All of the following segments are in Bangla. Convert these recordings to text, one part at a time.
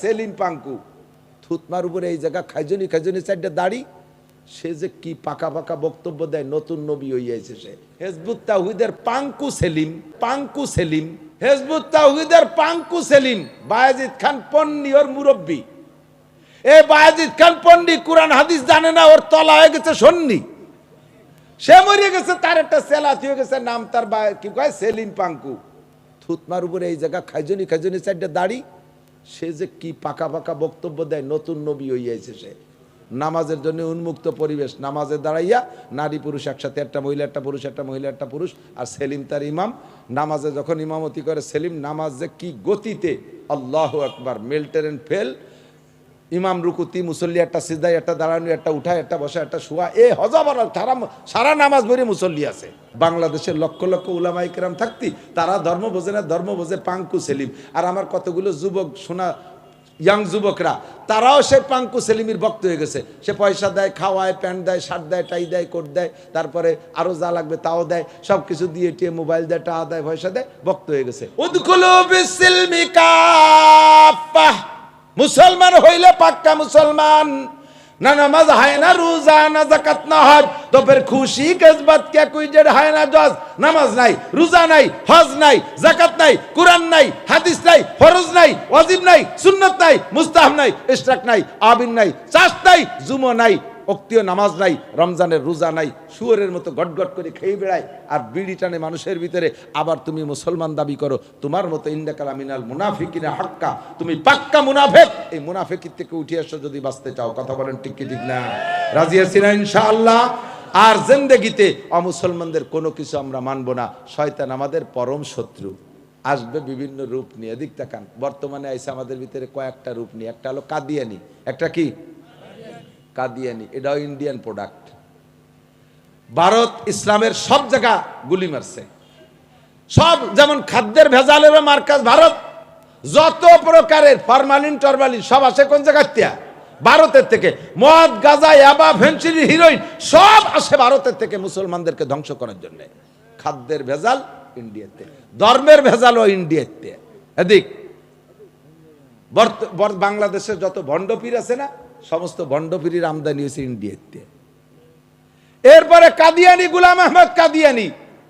সেলিম পাঙ্কু থুতমার উপরে এই জায়গা খাইজনি খাইজনি চারটা দাড়ি, সে যে কি পাকা পাকা বক্তব্য দেয়, নতুন নবী হইয়াছে সে। হিজবুত তাওহীদের পাঙ্কু সেলিম, পাঙ্কু সেলিম, হিজবুত তাওহীদের পাঙ্কু সেলিম বায়েজিদ খান পন্নী ওর মুরব্বী। এ বায়েজিদ খান পন্নী কুরআন হাদিস জানে না, ওর তলা হয়ে গেছে সন্নি, সে মরিয়ে গেছে, তার একটা সেলাত হয়ে গেছে, নাম তার কি কয় সেলিম পাঙ্কু। থুতমার উপরে এই জায়গা খাইজনি খাইজনি চারটা দাড়ি, সে যে কি পাকা পাকা বক্তব্য দেয়, নতুন নবী হইয়াছে সে। নামাজের জন্য উন্মুক্ত পরিবেশ, নামাজে দাঁড়াইয়া নারী পুরুষ একসাথে, একটা মহিলা একটা পুরুষ, একটা মহিলা একটা পুরুষ, আর সেলিম তার ইমাম। নামাজে যখন ইমামতি করে সেলিম, নামাজ যে কি গতিতে, আল্লাহু আকবার, মেল্টেন এন্ড ফেল। ইমাম রুকুতি, মুসল্লি একটা সিজদায়, একটা দাঁড়ানো, একটা উঠায়, একটা বসা, একটা শোয়া, এ হজাবার সারা নামাজ ভরে মুসল্লি আছে। বাংলাদেশের লক্ষ লক্ষ উলামায়ে কেরাম থাকতি, তারা ধর্ম বোঝে না, ধর্ম বোঝে পাঙ্কু সেলিম। আর আমার কতগুলো যুবক শোনা ইয়াং যুবকরা, তারাও সে পাঙ্কু সেলিমের ভক্ত হয়ে গেছে। সে পয়সা দেয়, খাওয়ায়, প্যান্ট দেয়, শার্ট দেয়, টাই দেয়, কোট দেয়, তারপরে আরো যা লাগবে তাও দেয়, সব কিছু দিয়ে টিয়ে মোবাইল দেয়, টাকা দেয়, পয়সা দেয়, ভক্ত হয়ে গেছে। উদখুলু বিসসিলমি কাফা, মুসলমান হইলে পাক্কা মুসলমান, না নামাজ হয় না, রোজা না, যাকাত না, হজ, তো ফির খুশি কিসবাত কে কোই জেড হয় না জজ। নামাজ নাই, রোজা নাই, হজ নাই, যাকাত নাই, কুরআন নাই, হাদিস নাই, ফরজ নাই, ওয়াজিব নাই, সুন্নাত নাই, মুস্তাহাব নাই, ইশরাক নাই, আবিন নাই, চাষ নাই, জুমা নাই, অক্তীয় নামাজ নাই, রমজানের রোজা নাই, শুয়োরের মতো গটগট করে খেয়ে বেড়ায় আর বিড়ি টানে মানুষের ভিতরে। আবার তুমি মুসলমান দাবি করো, তোমার মতো ইন্নাকা মিনাল মুনাফিকিনা হাক্কা, তুমি পাক্কা মুনাফিক। এই মুনাফিকি থেকে উঠে এসো যদি বাঁচতে চাও। কথা বলেন ঠিক কি ঠিক না? রাজি আছি না ইনশাআল্লাহ? আর জিন্দেগিতে অমুসলমানদের কোনো কিছু আমরা মানবো না। শয়তান আমাদের পরম শত্রু, আসবে বিভিন্ন রূপ নিয়ে। এদিক তাকান, বর্তমানে আইসা আমাদের ভিতরে কয়েকটা রূপ নিয়ে। একটা হলো কাদিয়ানি, একটা কি কাদিয়ানি, এটাও ইন্ডিয়ান প্রোডাক্ট। ভারত ইসলামের সব জায়গা গুলি মারছে, সব, যেমন খাদ্যের ভেজালের মার্কাজ ভারত। যত প্রকারের ফরমালিন টরমালিন সব আসে কোন জায়গার থেকে? ভারতের থেকে। মদ, গাঁজা, ইয়াবা, ফেন্সিডিল, হিরোইন সব আসে ভারতের থেকে মুসলমানদেরকে ধ্বংস করার জন্য। খাদ্যের ভেজাল ইন্ডিয়াতে, ধর্মের ভেজালও ইন্ডিয়াতে। এদিক বাংলাদেশের যত ভণ্ডপীর আছে না, সমস্ত ভণ্ডপীরের আমদানি হয়েছে ইন্ডিয়াতে। এরপরে কাদিয়ানি, গোলাম আহমদ কাদিয়ানি,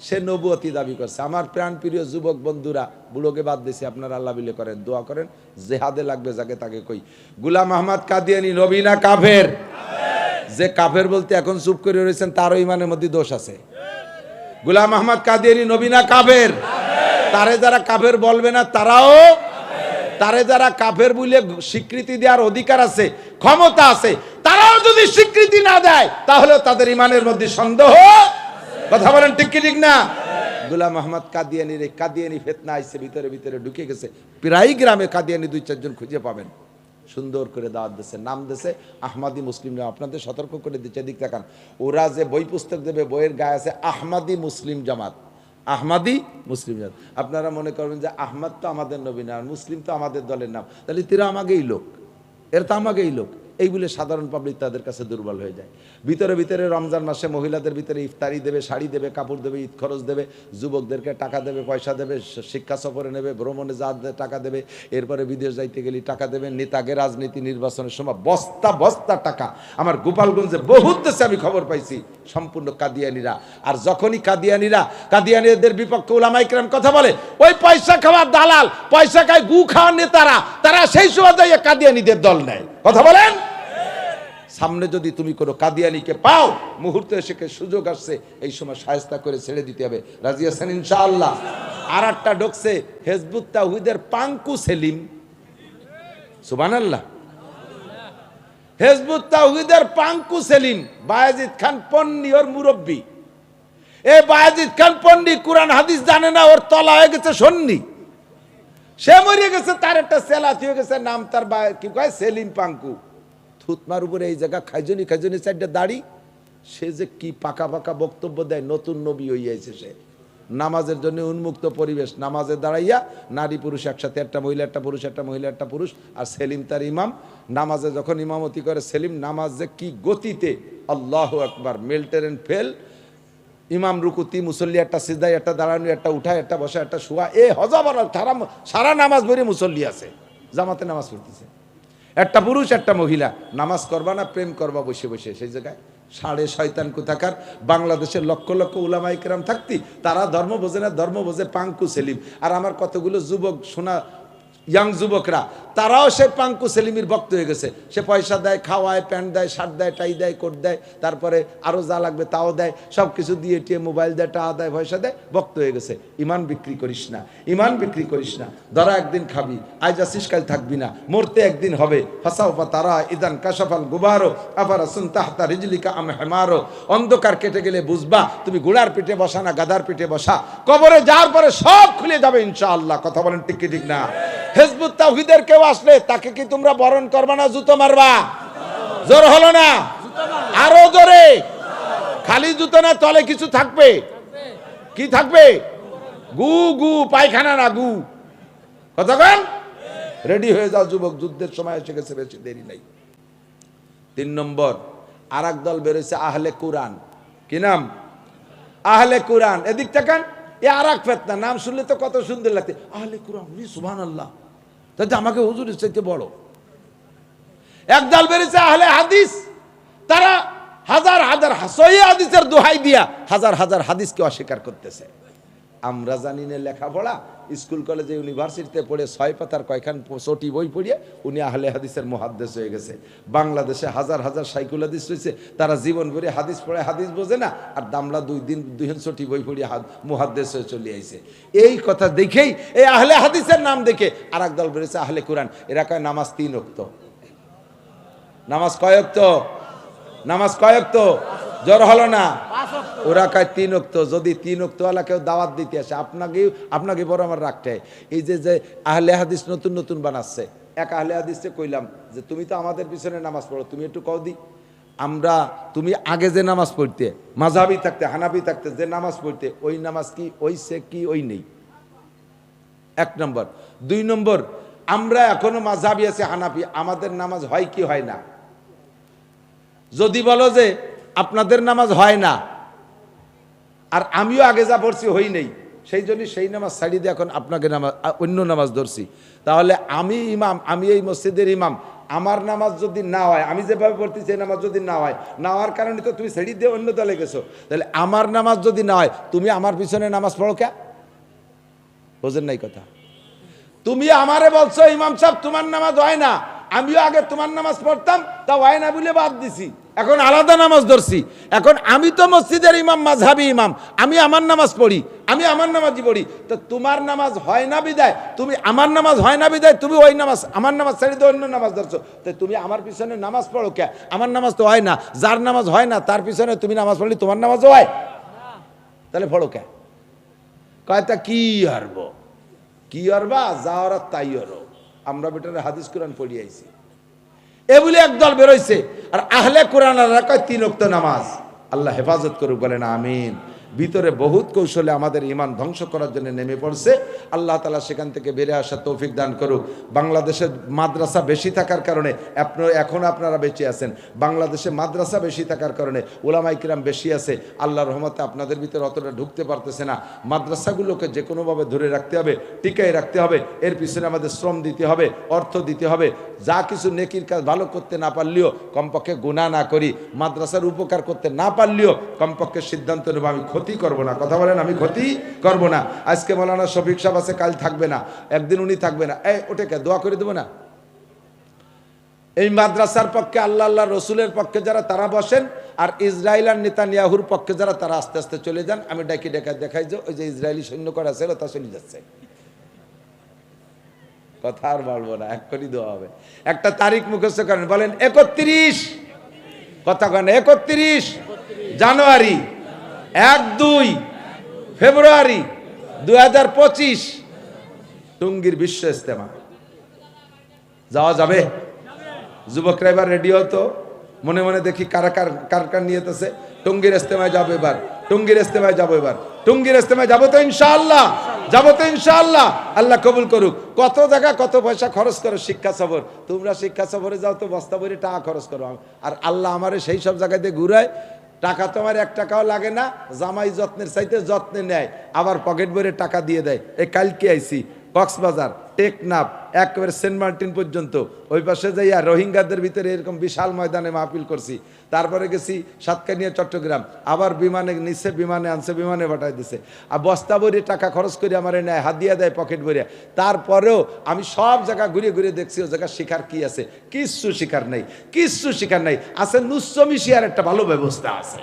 সে নবুয়তি দাবি করছে। আমার প্রাণ প্রিয় যুবক বন্ধুরা, বুলোকে বাদ দিছি, আপনারা আল্লাহ বিলে করেন, দোয়া করেন, জেহাদে লাগবে যাকে তাকে কই। গোলাম আহমদ কাদিয়ানি নবী না কাফের? যে কাফের বলতে এখন চুপ করে রয়েছেন, তারও ইমানের মধ্যে দোষ আছে। গোলাম আহমদ কাদিয়ানি নবী না কাফের? তারে যারা কাফের বলবে না, তারাও, তারে যারা কাফের বলে স্বীকৃতি দেওয়ার অধিকার আছে, ক্ষমতা আছে, তারাও যদি স্বীকৃতি না দেয়, তাহলে তাদের ইমানের মধ্যে সন্দেহ। কথা বলেন ঠিক কি ঠিক না? গোলাম আহমদ কাদিয়ানির এই কাদিয়ানি ফিতনা আইছে, ভিতরে ভিতরে ঢুকে গেছে। প্রায় গ্রামে কাদিয়ানি 2-4 জন খুঁজে পাবেন। সুন্দর করে দাওয়াত দিচ্ছে, নাম দিচ্ছে আহমাদি মুসলিম। আপনাদের সতর্ক করে দিচ্ছে, দিক তাকান, ওরা যে বই পুস্তক দেবে, বইয়ের গায়ে আছে আহমাদি মুসলিম জামাত, আহমাদি মুসলিম জামাত। আপনারা মনে করবেন যে আহমদ তো আমাদের নবী না, মুসলিম তো আমাদের দলের নাম, তাহলে তিরা আমাকেই লোক, এর তো আমাকেই লোক, এই বলে সাধারণ পাবলিক তাদের কাছে দুর্বল হয়ে যায়। ভিতরে ভিতরে রমজান মাসে মহিলাদের ভিতরে ইফতারি দেবে, শাড়ি দেবে, কাপড় দেবে, ঈদ খরচ দেবে, যুবকদেরকে টাকা দেবে, পয়সা দেবে, শিক্ষা সফরে নেবে, ভ্রমণে যা টাকা দেবে, এরপরে বিদেশ যাইতে গেলে টাকা দেবে, নেতাকে রাজনীতি নির্বাচনের সময় বস্তা বস্তা টাকা। আমার গোপালগঞ্জে বহুত দেশে আমি খবর পাইছি, সম্পূর্ণ কাদিয়ানিরা। আর যখনই কাদিয়ানিদের বিপক্ষে উলামায়ে কেরাম কথা বলে, ওই পয়সা খাওয়ার দালাল, পয়সা খায় গু খাওয়ার নেতারা, তারা সেই সময় যাইয়া কাদিয়ানিদের দল নেয়। কথা বলেন। সামনে যদি তুমি কোনো কাদিয়ানিকে পাও, মুহূর্তে এসে সুযোগ আসছে, এই সময় শায়েস্তা করে ছেড়ে দিতে হবে। রাজি আছেন ইনশাআল্লাহ? আর একটা ঢুকছে হিজবুত তাওহীদের পাঙ্কু সেলিম, সুবহানাল্লাহ। হিজবুত তাওহীদের পাঙ্কু সেলিম বায়েজিদ খান পন্নী ওর মুরব্বী। এই বায়েজিদ খান পন্নী কুরআন হাদিস জানে না, ওর তলা হয়ে গেছে সন্নি, সে মরিয়ে গেছে, তার একটা সেলাত হয়ে গেছে, নাম তার কি কয় সেলিম পাঙ্কু। থুতমার উপরে এই জায়গা খাইজনি খাইজনি চারটা দাড়ি, সে যে কি পাকা পাকা বক্তব্য দেয়, নতুন নবী হইয়াছে সে। নামাজের জন্য উন্মুক্ত পরিবেশ, নামাজে দাঁড়াইয়া নারী পুরুষ একসাথে, একটা মহিলা একটা পুরুষ, একটা মহিলা একটা পুরুষ, আর সেলিম তার ইমাম। নামাজে যখন ইমামতি করে সেলিম, নামাজ যে কি গতিতে, আল্লাহু আকবার, মেল্টেন এন্ড ফেল। ইমাম রুকুতি, মুসল্লি একটা সিজদায়, একটা দাঁড়ানো, একটা উঠায়, একটা বসা, একটা শোয়া, এ হজাবার সারা নামাজ ভরে মুসল্লি আছে। জামাতে নামাজ পড়তেছে। একটা পুরুষ একটা মহিলা নামাজ করবা না প্রেম করবা বসে বসে, সেই জায়গায় সাড়ে শয়তান কোথাকার। বাংলাদেশের লক্ষ লক্ষ উলামায়ে কেরাম থাকতি, তারা ধর্ম বোঝে না, ধর্ম বোঝে পাঙ্কু সেলিম। আর আমার কতগুলো যুবক শোনা ইয়াং যুবকরা, তারাও সে পাঙ্কু সেলিমের ভক্ত হয়ে গেছে। সে পয়সা দেয়, খাওয়ায়, প্যান্ট দেয়, শার্ট দেয়, টাই দেয়, কোট দেয়, তারপরে আরও যা লাগবে তাও দেয়, সব কিছু দিয়ে টিয়ে মোবাইল দেয়, টাকা দেয়, পয়সা দেয়, ভক্ত হয়ে গেছে। ইমান বিক্রি করিস না, ইমান বিক্রি করিস না। ধরা একদিন খাবি, আজ আসিস কাল থাকবি না, মরতে একদিন হবে। ফাসাউফা তারা ইদান কাশাফাল গুবারো আফারাসুন তাহতা রিজলিকা আম হিমারো। অন্ধকার কেটে গেলে বুঝবা তুমি ঘোড়ার পিঠে বসা না গাধার পিঠে বসা। কবরে যাওয়ার পরে সব খুলে যাবে ইনশাআল্লাহ। কথা বলেন ঠিক কি ঠিক না? হিজবুত তাওহীদের কেউ আসলে তাকে কি তোমরা বরণ করবা না জুতো মারবা? জোর হলো না? আরো জোরে। খালি জুতো না, তলে কিছু থাকবে। কি থাকবে? গু গু, পায়খানা না গু। কতক্ষণ? রেডি হয়ে যাও যুবক, যুদ্ধের সময় এসে গেছে, বেশি দেরি নাই। 3 নম্বর, আর এক দল বেরোছে আহলে কুরআন। কি নাম? আহলে কুরআন। এদিক তাকান, এ আর এক ফেতনা। নাম শুনলে তো কত সুন্দর লাগছে, আহলে কুরআন, সুবহানাল্লাহ। তাতে আমাকে হুজুরের চাইতে বড়। একদল বেরিয়েছে আহলে হাদিস, তারা হাজার হাজার সহিহ হাদিসের দোহাই দিয়া হাজার হাজার হাদিসকে অস্বীকার করতেছে। আমরা জানি না লেখাপড়া, স্কুল কলেজে ইউনিভার্সিটিতে পড়ে 6 পাতার কয়খান চটি বই পড়িয়ে উনি আহলে হাদিসের মুহাদ্দিস হয়ে গেছে। বাংলাদেশে হাজার হাজার সাইকুল হাদিস রয়েছে, তারা জীবন ভরে হাদিস পড়ে হাদিস বোঝে না, আর দামলা 2 দিন 2 চটি বই পড়িয়ে মুহাদ্দিস হয়ে চলে আইছে। এই কথা দেখেই, এই আহলে হাদিসের নাম দেখে আর এক দল বেরিয়েছে আহলে কুরআন। এরা কয় নামাজ 3 ওয়াক্ত। নামাজ কয় ওয়াক্ত? নামাজ কয় ওয়াক্ত? জোর হলো না? ওরা কয় 3 ওয়াক্ত। যদি 3 ওয়াক্ত ওয়ালা কেউ দাওয়াত দিতে আসে, আপনাকে বড় আমার রাখতে। এই যে আহলে হাদিস নতুন নতুন বানাচ্ছে, এক আহলে হাদিসে কইলাম যে তুমি তো আমাদের পিছনে নামাজ পড়ো, তুমি একটু কও দি। তুমি আগে যে নামাজ পড়তে, মাযহাবি থাকতে, হানাফি থাকতে যে নামাজ পড়তে, ওই নামাজ কি ওই সে কি ওই নেই? 1 নম্বর। 2 নম্বর, আমরা এখনো মাযহাবি আছে, হানাফি, আমাদের নামাজ হয় কি হয় না? যদি বলো যে আপনাদের নামাজ হয় না, আর আমিও আগে যা পড়ছি হই নেই, সেই জন্য সেই নামাজ ছাড়ি দিয়ে এখন আপনাকে নামাজ অন্য নামাজ ধরছি, তাহলে আমি ইমাম, আমি এই মসজিদের ইমাম, আমার নামাজ যদি না হয়, আমি যেভাবে পড়তেছি সেই নামাজ যদি না হয়, না হওয়ার কারণে তো তুমি ছেড়ি দিয়ে অন্য দলে গেছো, তাহলে আমার নামাজ যদি না হয় তুমি আমার পিছনে নামাজ পড়ো কে? বোঝেন নাই কথা? তুমি আমারে বলছো ইমাম সাহেব তোমার নামাজ হয় না, আমিও আগে তোমার নামাজ পড়তাম, তা হয় না বলে বাদ দিছি, এখন আলাদা নামাজ ধরছি। এখন আমি তো মসজিদের ইমাম, মাযহাবি ইমাম, আমি আমার নামাজ পড়ি, আমি আমার নামাজই পড়ি। তো তোমার নামাজ হয় না বিদায়, তুমি আমার নামাজ হয় না বিদায় তুমি ওই নামাজ, আমার নামাজ ছেড়ে দিয়ে অন্য নামাজ ধরছো, তো তুমি আমার পিছনে নামাজ পড়ো কে? আমার নামাজ তো হয় না। যার নামাজ হয় না তার পিছনে তুমি নামাজ পড়লে তোমার নামাজও হয়, তাহলে পড়ো কে? কয়টা কি হারব, কি হারবা, যাওয়ার তাই হরো। আমরা বেটারে হাদিস কোরআন পড়ি আইছি, এ বলে একদল বেরোইছে। আর আহলে কোরআনরা কয় 3 ওয়াক্ত নামাজ। আল্লাহ হেফাজত করুক, বলেন আমিন। ভিতরে বহুত কৌশলে আমাদের ঈমান ধ্বংস করার জন্য নেমে পড়ছে। আল্লাহ তাআলা সেখান থেকে বেরিয়ে আসার তৌফিক দান করুক। বাংলাদেশে মাদ্রাসা বেশি থাকার কারণে এখন আপনারা বেঁচে আছেন। বাংলাদেশে মাদ্রাসা বেশি থাকার কারণে উলামায়ে কিরাম বেশি আছে। আল্লাহর রহমতে আপনাদের ভিতরে অতটা ঢুকতে পারতেছে না। মাদ্রাসাগুলোকে যে কোনোভাবে ধরে রাখতে হবে, টিকায় রাখতে হবে। এর পিছনে আমাদের শ্রম দিতে হবে, অর্থ দিতে হবে। যা কিছু নেকির কাজ ভালো করতে না পারলেও কমপক্ষে গুনাহ না করি, মাদ্রাসার উপকার করতে না পারলেও কমপক্ষে সিদ্ধান্ত নেব আমি ক্ষতি করব না। কথা বলেন, আমি ক্ষতি করব না। আজকে মাওলানা শফিক সাহেব আছে, কাল থাকবে না, একদিন উনি থাকবে না, ওটাকে দোয়া করে দেবো না। এই মাদ্রাসার পক্ষে আল্লাহ আল্লাহ রসুলের পক্ষে যারা, তারা বসেন, আর ইসরায়েল আর নেতানিয়াহুর পক্ষে যারা, তারা আস্তে আস্তে চলে যান। আমি ডাকি দেখাই যে ওই যে ইসরায়েলি সৈন্য করা ছিল তা চলে যাচ্ছে। কথা আর বলবো না, এক্ষুনি দেওয়া হবে। একটা তারিখ মুখস্থ করেন, বলেন 31, কথা কেন 31 জানুয়ারি, 1-2 ফেব্রুয়ারি 2025 টঙ্গীর বিশ্ব ইজতেমা। যাওয়া যাবে? যুবকরা এবার রেডি হতো, মনে মনে দেখি কার কার নিয়েতেছে। টঙ্গীর ইজতেমায় যাবো এবার, টঙ্গীর ইজতেমায় যাবো এবার, টঙ্গীর ইজতেমায় যাবো তো ইনশাআল্লাহ, যাবো তো ইনশাআল্লাহ। আল্লাহ কবুল করুক। কত জায়গা কত পয়সা খরচ করো শিক্ষা সফর, তোমরা শিক্ষা সফরে যাও তো বস্তা ভরে টাকা খরচ করো, আর আল্লাহ আমারে সেই সব জায়গায় দিয়ে ঘুরায়। টাকা তোমার 1 টাকাও লাগে না, জামাই যত্নের চাইতে যত্নে নেয়, আবার পকেট ভরে টাকা দিয়ে দেয়। এই কালকে আইছি কক্সবাজার, টেকনাফ একেবারে সেন্ট মার্টিন পর্যন্ত, ওই পাশে যাইয়া রোহিঙ্গাদের ভিতরে এরকম বিশাল ময়দানে মাহফিল করছি। তারপরে গেছি সাতকানিয়া চট্টগ্রাম, আবার বিমানে নিচে, বিমানে আনছে, বিমানে পাঠাই দিছে। আর বস্তা ভরে টাকা খরচ করে আমার নেয়, হাদিয়া দেয় পকেট ভরিয়া। তারপরেও আমি সব জায়গা ঘুরে ঘুরে দেখছি ও জায়গা শিখার কি আছে, কিচ্ছু শিখার নেই, কিচ্ছু শিখার নেই। আছে নুসমি শিয়ার একটা ভালো ব্যবস্থা আছে,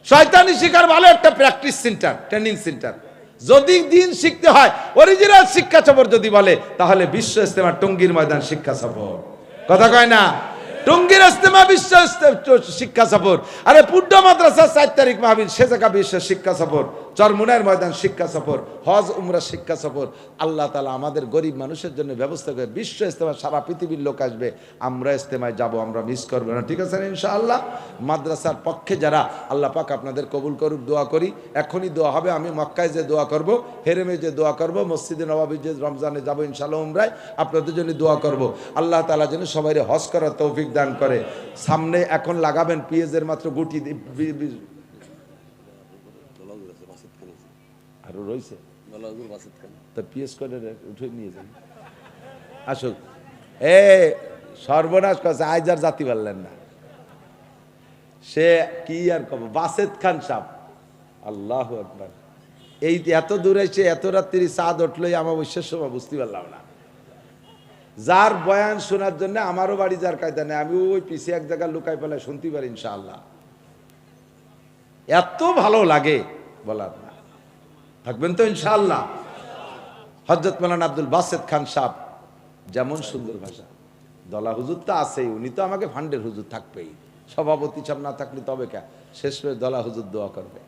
শয়তানি শিখার ভালো একটা প্র্যাকটিস সেন্টার, ট্রেনিং সেন্টার। যদি দিন শিখতে হয়, অরিজিনাল শিক্ষা সফর যদি বলে, তাহলে বিশ্ব ইস্তেমা টঙ্গীর ময়দান শিক্ষা সফর। কথা কয় না? টঙ্গীর ইস্তেমা বিশ্ব শিক্ষা সফর। আরে পুড্ড মাদ্রাসা 4 তারিখ মাহফিল, সে জায়গা বিশ্ব শিক্ষা সফর। চরমুনার ময়দান শিক্ষা সফর, হজ উমরা শিক্ষা সফর। আল্লাহ তাআলা আমাদের গরিব মানুষের জন্য ব্যবস্থা করে বিশ্ব ইস্তেমা, সারা পৃথিবীর লোক আসবে, আমরা ইস্তেমায় যাব, আমরা মিস করবো না। ঠিক আছে ইনশাআল্লাহ? মাদ্রাসার পক্ষে যারা, আল্লাহ পাক আপনাদের কবুল করুক, দোয়া করি। এখনই দোয়া হবে, আমি মক্কায় যে দোয়া করব, হেরেমে যে দোয়া করব, মসজিদে নবাবী যে রমজানে যাবো ইনশাআল্লাহ উমরায়, আপনাদের জন্য দোয়া করব। আল্লাহ তাআলা যেন সবাই হজ করার তৌফিক দান করে। সামনে এখন লাগাবেন পেঁয়াজের মাত্র গুটি, আরো রয়েছে তো পিএস করে উঠে নিয়ে যান। আসুক, এ সর্বনাশ করছে, আজ আর জাতি পারলেন না। সে কি আর কব, বাসেদ খান সাহ, আল্লাহু আকবার। এই এত দূরে এসে এত রাত্রি চাঁদ উঠলোই আমার বিশ্বাস সময় বুঝতে পারলাম না। যার বয়ান শোনার জন্য আমারও বাড়ি যার কায়দা নেই, আমি ওই পিছিয়ে এক জায়গায় লুকাই পেলে শুনতে পারি ইনশাআল্লাহ। এত ভালো লাগে বলার না। থাকবেন তো ইনশাআল্লাহ? হযরত মাওলানা আব্দুল বাসেত খান সাহেব, যেমন সুন্দর ভাষা। দলা হুজুর তো আছেই, উনি তো আমাকে ফান্ডের হুজুর থাকবেই, সভাপতি সাহেব না থাকলে তবে কে, শেষ করে দলা হুজুর দোয়া করবে।